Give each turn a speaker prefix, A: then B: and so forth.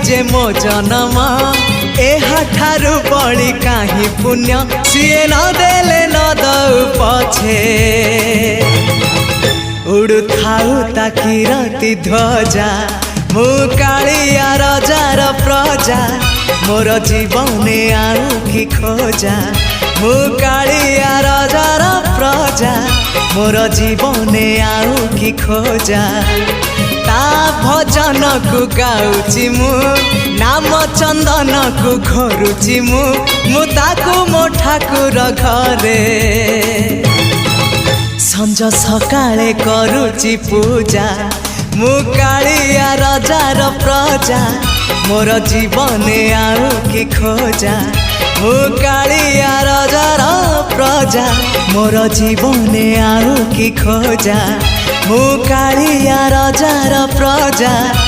A: जे मो जन्म एहाठारु बड़ी काहे पुण्य सिए न देले न दउ पछे उड़ु थाउ ताकि राति ध्वजा मु कालिया रजार प्रजा मोर जीवने आउ कि खोजा मु कालिया रजार प्रजा मोर जीवने आउ कि खोजा ता भजन को गाउची मु नाम चंदन को घरुची मु ताकू मो ठाकुर घरे संज सकाळे करुची पूजा मु कालिया रजार प्रजा मोर जीवने आउ कि खोजा मु कालिया रजार प्रजा मोर जीवने आउ कि खोजा मु कालिया रजार प्रजा।